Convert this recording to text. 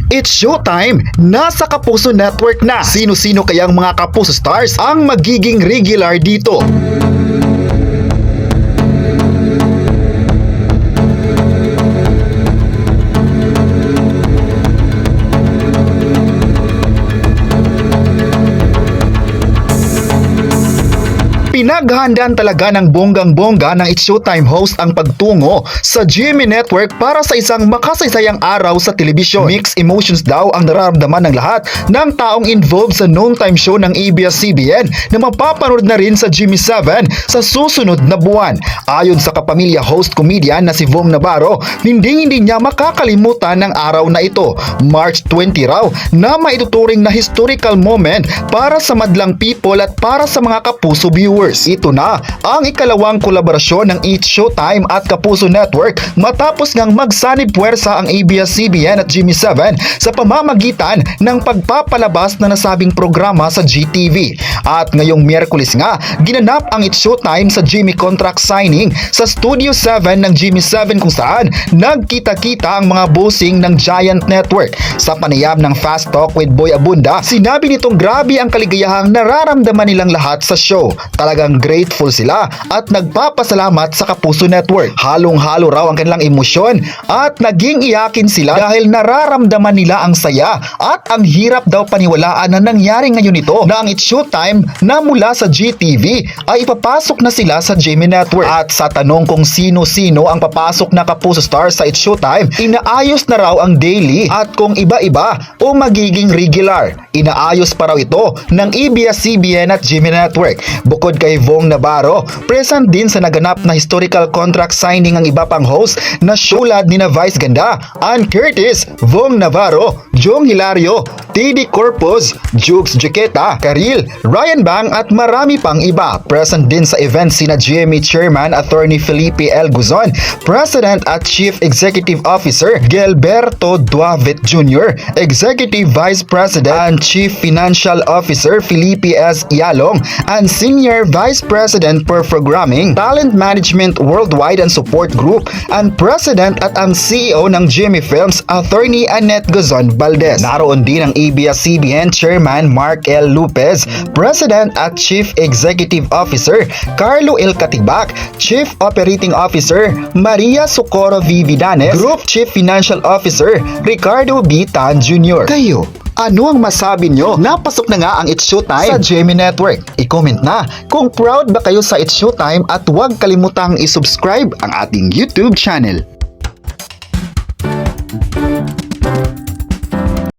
It's showtime! Nasa Kapuso Network na! Sino-sino kayang mga Kapuso stars ang magiging regular dito? Pinaghandaan talaga ng bonggang-bongga ng It's Showtime host ang pagtungo sa GMA Network para sa isang makasaysayang araw sa telebisyon. Mixed emotions daw ang nararamdaman ng lahat ng taong involved sa noon time show ng ABS-CBN na mapapanood na rin sa GMA7 sa susunod na buwan. Ayon sa kapamilya host comedian na si Vong Navarro, hindi niya makakalimutan ng araw na ito, March 20 raw, na maituturing na historical moment para sa madlang people at para sa mga Kapuso viewers. Ito na ang ikalawang kolaborasyon ng It's Showtime at Kapuso Network matapos ngang magsanib puwersa ang ABS-CBN at GMA7 sa pamamagitan ng pagpapalabas na nasabing programa sa GTV. At ngayong Miyerkules nga, ginanap ang It's Showtime sa GMA contract signing sa Studio 7 ng GMA7 kung saan nagkita-kita ang mga bossing ng Giant Network. Sa panayam ng Fast Talk with Boy Abunda, sinabi nitong grabe ang kaligayahang nararamdaman nilang lahat sa show. Talagang grateful sila at nagpapasalamat sa Kapuso Network. Halong-halo raw ang kanilang emosyon at naging iyakin sila dahil nararamdaman nila ang saya at ang hirap daw paniwalaan na nangyari ngayon ito na ang It's Showtime na mula sa GTV ay ipapasok na sila sa GMA Network. At sa tanong kung sino-sino ang papasok na Kapuso stars sa It's Showtime, inaayos na raw ang daily at kung iba-iba o magiging regular. Inaayos pa raw ito ng ABS-CBN at GMA Network. Bukod kay Vong Navarro, present din sa naganap na historical contract signing ang iba pang host na showlad ni na Vice Ganda, Ann Curtis, Vong Navarro, Jong Hilario, TD Corpus, Jukes Jaqueta, Karil, Ryan Bang at marami pang iba. Present din sa event sina GMA Chairman Attorney Felipe L. Guzon, President at Chief Executive Officer Gilberto Duavit Jr., Executive Vice President and Chief Financial Officer Felipe S. Yalong, and Senior Vice President for Programming, Talent Management Worldwide and Support Group, and President at ang CEO ng GMA Films, Attorney Annette Guzon Valdez. Naroon din ang ABS-CBN Chairman Mark L. Lopez, President at Chief Executive Officer Carlo L. Catibak, Chief Operating Officer Maria Socorro V. Vidanes, Group Chief Financial Officer Ricardo B. Tan Jr. Kayo, ano ang masabi nyo? Napasok na nga ang It's Showtime sa GMA Network. I-comment na kung proud ba kayo sa It's Showtime at huwag kalimutang i-subscribe ang ating YouTube channel.